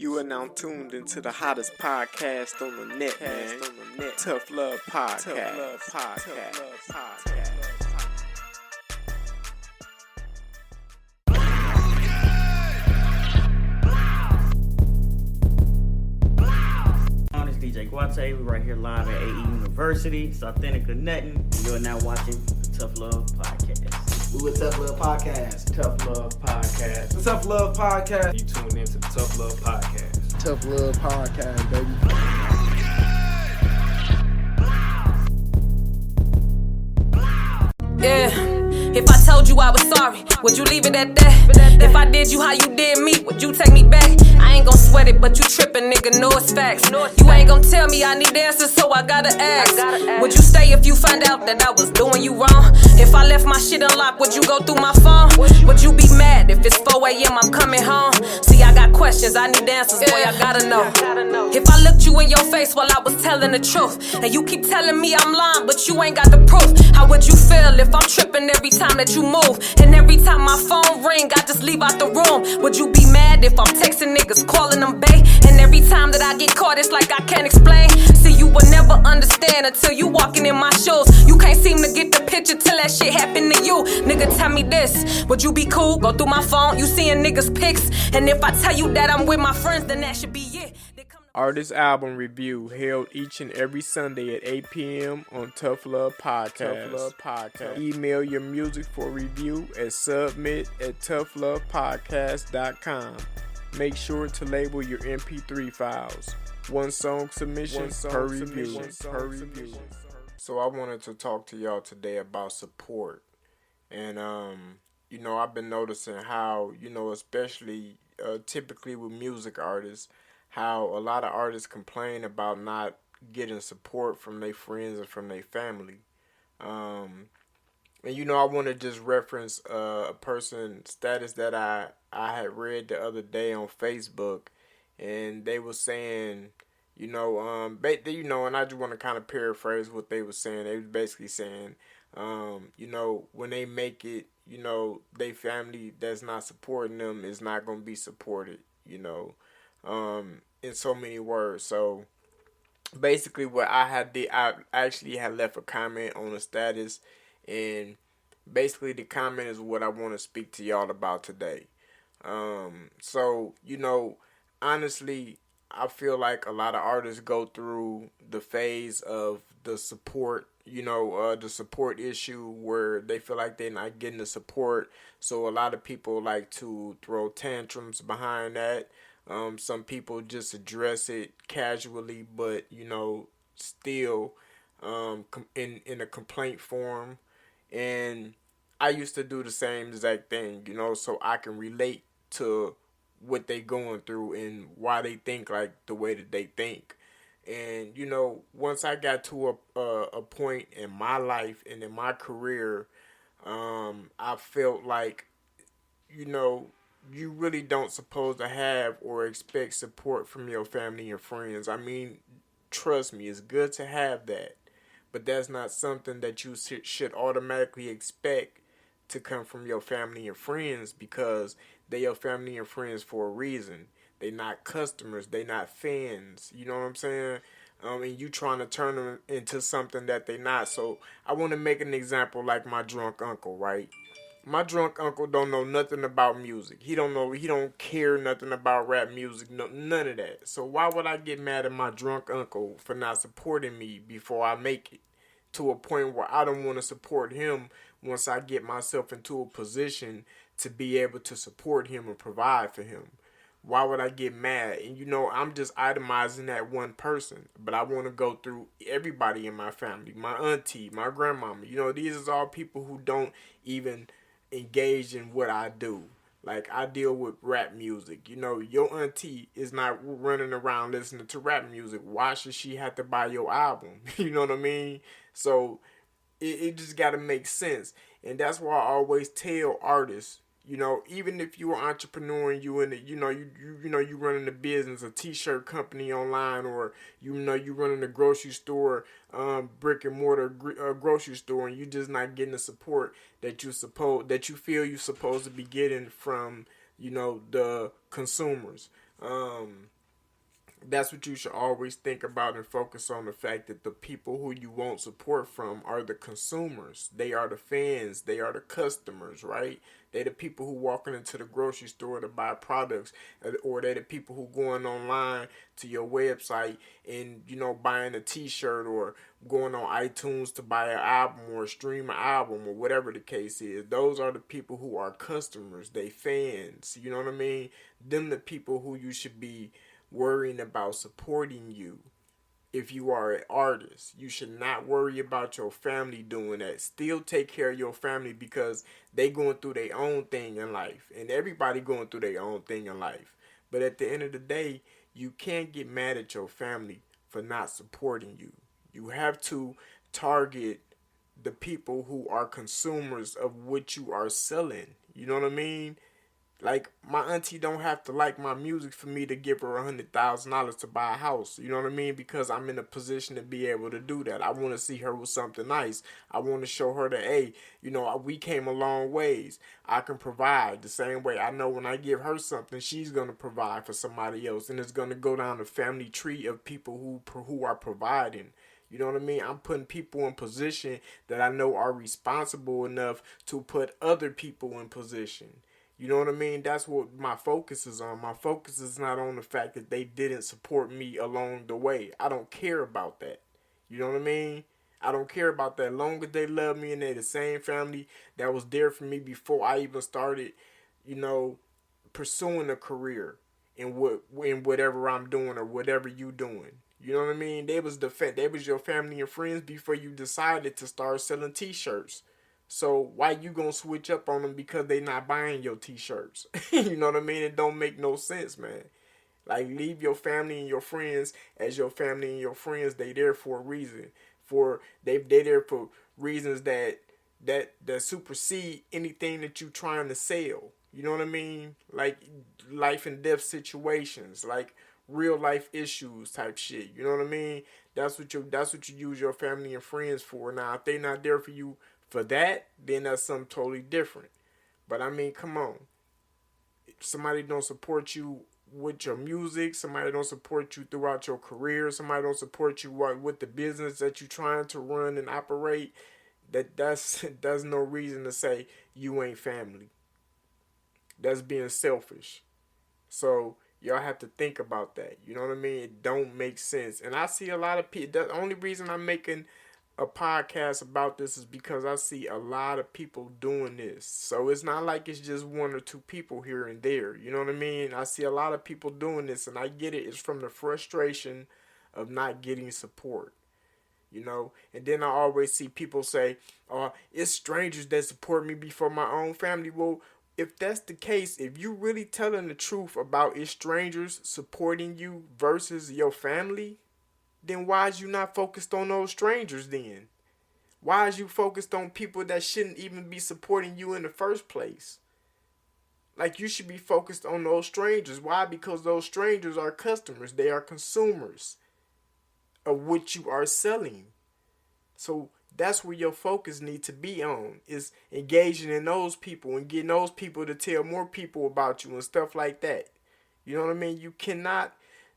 You are now tuned into the hottest podcast on the net, man. Tough Love Podcast. It's DJ Guate. We're right here live at AE University. It's authentic or nothing. You are now watching the Tough Love Podcast. We with Tough Love Podcast. Tough Love Podcast. The Tough Love Podcast. You tuned into the Tough Love Podcast. Tough Love Podcast, baby. Yeah. If I told you I was sorry, would you leave it at that? If I did you how you did me, would you take me back? I ain't gon' sweat it, but you trippin', nigga, know it's facts. You ain't gon' tell me I need answers, so I gotta ask. Would you stay if you find out that I was doing you wrong? If I left my shit unlocked, would you go through my phone? Would you be mad if it's 4 a.m. I'm coming home? See, I got questions, I need answers, boy, I gotta know. If I looked you in your face while I was telling the truth, and you keep telling me I'm lying, but you ain't got the proof, how would you feel if I'm tripping every time that you move? And every time my phone ring, I just leave out the room. Would you be mad if I'm texting niggas, calling them bae? And every time that I get caught, it's like I can't explain. See, you will never understand until you walking in my shoes. You can't seem to get the picture till that shit happened to you. Nigga, tell me this, would you be cool? Go through my phone, you seeing niggas pics. And if I tell you that I'm with my friends, then that should be it. Artist album review held each and every Sunday at 8 p.m. on Tough Love Podcast. Email your music for review at submit@toughlovepodcast.com. Make sure to label your MP3 files. One song submission per review. So I wanted to talk to y'all today about support. And, I've been noticing how, especially typically with music artists, how a lot of artists complain about not getting support from their friends and from their family. I want to just reference a person's status that I had read the other day on Facebook, and they were saying, and I just want to kind of paraphrase what they were saying. They was basically saying, when they make it, their family that's not supporting them is not going to be supported, in so many words. So basically what I actually had left a comment on the status, and basically the comment is what I want to speak to y'all about today. Honestly, I feel like a lot of artists go through the phase of the support, the support issue where they feel like they're not getting the support. So a lot of people like to throw tantrums behind that. Some people just address it casually, but, still in a complaint form. And I used to do the same exact thing, so I can relate to what they going through and why they think like the way that they think. And, once I got to a point in my life and in my career, I felt like, you really don't supposed to have or expect support from your family and friends. I mean, trust me, it's good to have that, but that's not something that you should automatically expect to come from your family and friends, because they your family and friends for a reason. They not customers. They not fans. You know what I'm saying? And you trying to turn them into something that they not. So I want to make an example like my drunk uncle, right? My drunk uncle don't know nothing about music. He don't care nothing about rap music, none of that. So why would I get mad at my drunk uncle for not supporting me before I make it to a point where I don't want to support him once I get myself into a position to be able to support him and provide for him? Why would I get mad? And I'm just itemizing that one person, but I want to go through everybody in my family, my auntie, my grandmama. These are all people who don't even engaged in what I do. Like, I deal with rap music. Your auntie is not running around listening to rap music. Why should she have to buy your album? You know what I mean? So it just got to make sense. And that's why I always tell artists, even if you're an entrepreneur and you in the, you running a business, a t-shirt company online, or you running a grocery store, brick and mortar grocery store, and you just not getting the support that you feel you're supposed to be getting from the consumers. Um, that's what you should always think about and focus on, the fact that the people who you want support from are the consumers. They are the fans. They are the customers, right? They the people who walking into the grocery store to buy products, or they the people who going online to your website and buying a T-shirt, or going on iTunes to buy an album or stream an album or whatever the case is. Those are the people who are customers. They fans. You know what I mean? Them the people who you should be worrying about supporting you. If you are an artist, you should not worry about your family doing that. Still take care of your family, because they going through their own thing in life, and everybody going through their own thing in life. But at the end of the day, you can't get mad at your family for not supporting you. You have to target the people who are consumers of what you are selling. You know what I mean? Like, my auntie don't have to like my music for me to give her $100,000 to buy a house. You know what I mean? Because I'm in a position to be able to do that. I want to see her with something nice. I want to show her that, hey, we came a long ways. I can provide the same way. I know when I give her something, she's going to provide for somebody else. And it's going to go down the family tree of people who are providing. You know what I mean? I'm putting people in position that I know are responsible enough to put other people in position. You know what I mean? That's what my focus is on. My focus is not on the fact that they didn't support me along the way. I don't care about that. You know what I mean? I don't care about that. As long as they love me and they're the same family that was there for me before I even started, pursuing a career in whatever I'm doing or whatever you doing. You know what I mean? They was your family and friends before you decided to start selling T-shirts. So why you gonna switch up on them because they not buying your T-shirts? You know what I mean? It don't make no sense, man. Like, leave your family and your friends as your family and your friends. They there for a reason. They there for reasons that supersede anything that you trying to sell. You know what I mean? Like, life and death situations, like real life issues type shit. You know what I mean? That's what you use your family and friends for. Now, if they not there for you for that, then that's something totally different. But I mean, come on. If somebody don't support you with your music, somebody don't support you throughout your career, somebody don't support you with the business that you're trying to run and operate, that's no reason to say you ain't family. That's being selfish. So y'all have to think about that. You know what I mean? It don't make sense. And I see a lot of people. The only reason I'm making a podcast about this is because I see a lot of people doing this. So it's not like it's just one or two people here and there. You know what I mean? I see a lot of people doing this, and I get it. It's from the frustration of not getting support. And then I always see people say, "Oh, it's strangers that support me before my own family." Well, if that's the case, if you really telling the truth about it's strangers supporting you versus your family, then why is you not focused on those strangers then? Why is you focused on people that shouldn't even be supporting you in the first place? Like, you should be focused on those strangers. Why? Because those strangers are customers. They are consumers of what you are selling. So that's where your focus needs to be on, is engaging in those people and getting those people to tell more people about you and stuff like that. You know what I mean? You cannot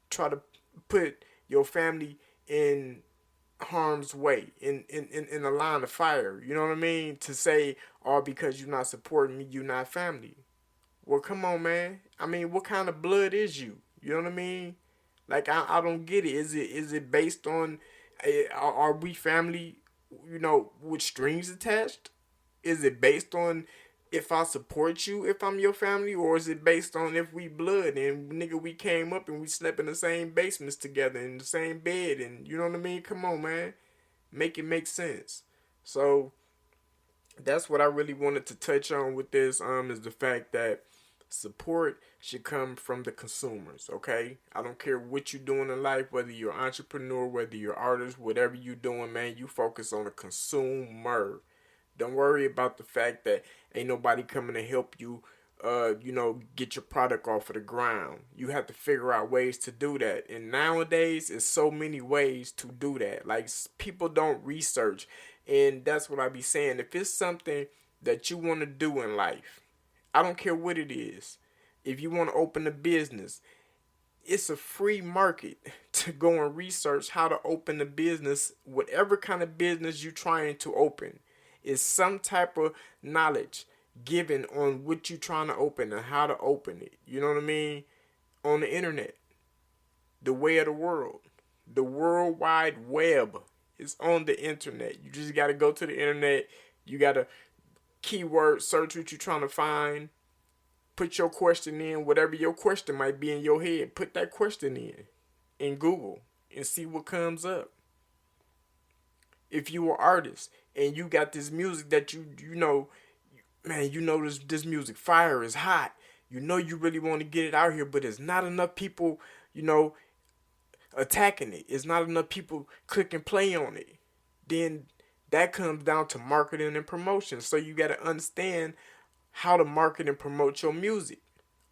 try to put your family in harm's way, in a line of fire. You know what I mean? To say, oh, because you're not supporting me, you're not family. Well, come on, man. I mean, what kind of blood is you? You know what I mean? Like, I don't get it. Is it based on, are we family, with strings attached? Is it based on if I support you, if I'm your family, or is it based on if we blood and nigga, we came up and we slept in the same basements together in the same bed, and you know what I mean? Come on, man, make it make sense. So that's what I really wanted to touch on with this, is the fact that support should come from the consumers, okay? I don't care what you're doing in life, whether you're an entrepreneur, whether you're an artist, whatever you're doing, man, you focus on the consumer. Don't worry about the fact that ain't nobody coming to help you, get your product off of the ground. You have to figure out ways to do that. And nowadays, it's so many ways to do that. Like, people don't research. And that's what I be saying. If it's something that you want to do in life, I don't care what it is. If you want to open a business, it's a free market to go and research how to open a business. Whatever kind of business you're trying to open is some type of knowledge given on what you're trying to open and how to open it. You know what I mean? On the internet, the way of the world, the World Wide Web is on the internet. You just got to go to the internet. You got to keyword search what you're trying to find. Put your question in, whatever your question might be in your head. Put that question in Google and see what comes up. If you are an artist and you got this music that you know, man, you know this music fire is hot. You know you really want to get it out here, but there's not enough people, you know, attacking it. It's not enough people click and play on it. Then that comes down to marketing and promotion. So you got to understand how to market and promote your music.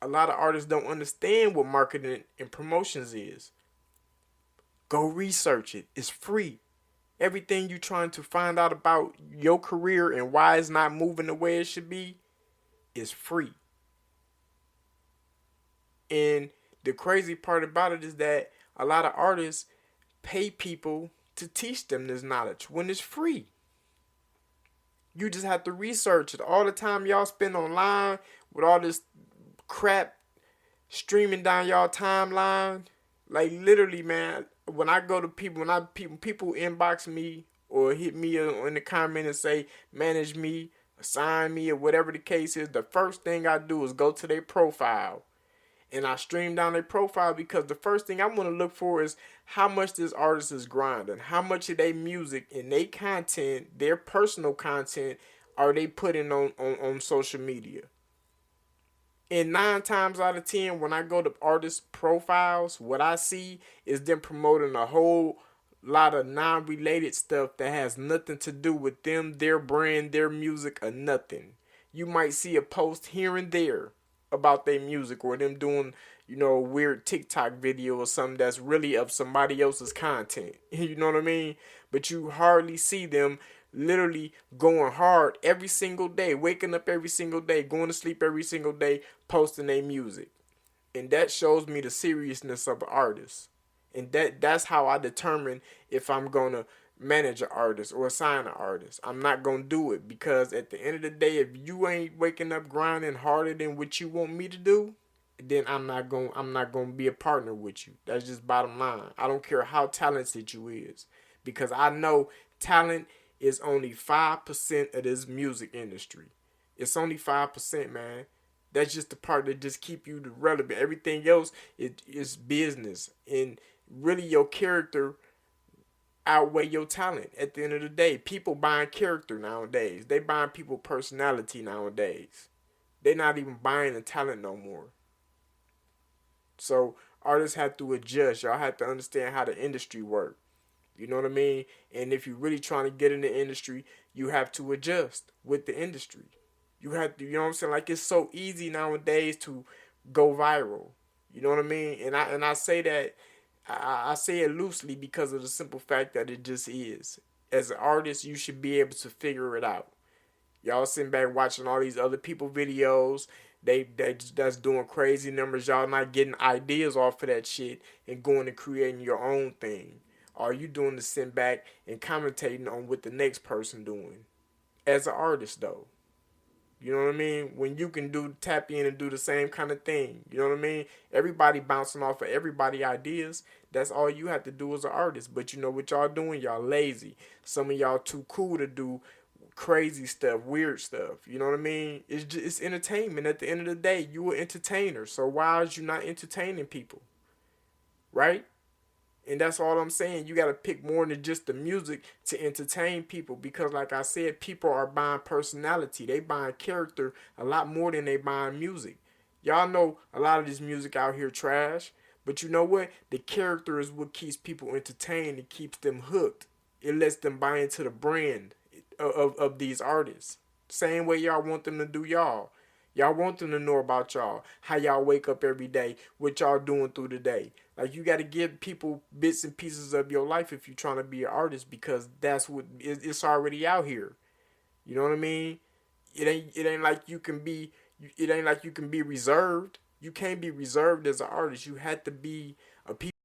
A lot of artists don't understand what marketing and promotions is. Go research it. It's free. Everything you're trying to find out about your career and why it's not moving the way it should be is free. And the crazy part about it is that a lot of artists pay people to teach them this knowledge when it's free. You just have to research it. All the time y'all spend online with all this crap streaming down y'all timeline. Like literally, man, when I go to people, people inbox me or hit me in the comment and say, manage me, assign me, or whatever the case is, the first thing I do is go to their profile. And I stream down their profile because the first thing I'm going to look for is how much this artist is grinding. How much of their music and their content, their personal content, are they putting on social media. And 9 times out of 10, when I go to artist profiles, what I see is them promoting a whole lot of non-related stuff that has nothing to do with them, their brand, their music, or nothing. You might see a post here and there about their music or them doing, you know, a weird TikTok video or something that's really of somebody else's content. You know what I mean? But you hardly see them literally going hard every single day, waking up every single day, going to sleep every single day, posting their music. And that shows me the seriousness of an artist. And that's how I determine if I'm going to manage an artist or assign an artist. I'm not going to do it because at the end of the day, if you ain't waking up grinding harder than what you want me to do, then I'm not going to be a partner with you. That's just bottom line. I don't care how talented you is because I know talent is only 5% of this music industry. It's only 5%, man. That's just the part that just keep you relevant. Everything else is business. And really your character outweigh your talent at the end of the day. People buying character nowadays. They buying people personality nowadays. They're not even buying the talent no more. So artists have to adjust. Y'all have to understand how the industry works. You know what I mean? And if you're really trying to get in the industry, you have to adjust with the industry. You have to, you know what I'm saying? Like it's so easy nowadays to go viral. You know what I mean? And I say that I say it loosely because of the simple fact that it just is. As an artist, you should be able to figure it out. Y'all sitting back watching all these other people videos. That's doing crazy numbers. Y'all not getting ideas off of that shit and going and creating your own thing. All you doing is sitting back and commentating on what the next person doing. As an artist, though. You know what I mean? When you can tap in and do the same kind of thing. You know what I mean? Everybody bouncing off of everybody ideas. That's all you have to do as an artist. But you know what y'all doing? Y'all lazy. Some of y'all too cool to do crazy stuff, weird stuff. You know what I mean? It's entertainment. At the end of the day, you an entertainer. So why is you not entertaining people? Right? And that's all I'm saying. You got to pick more than just the music to entertain people. Because like I said, people are buying personality. They buying character a lot more than they buying music. Y'all know a lot of this music out here trash. But you know what? The character is what keeps people entertained. It keeps them hooked. It lets them buy into the brand of these artists. Same way y'all want them to do y'all. Y'all want them to know about y'all. How y'all wake up every day. What y'all doing through the day. Like you got to give people bits and pieces of your life if you're trying to be an artist because that's what it's already out here. You know what I mean? It ain't like you can be reserved. You can't be reserved as an artist. You had to be a people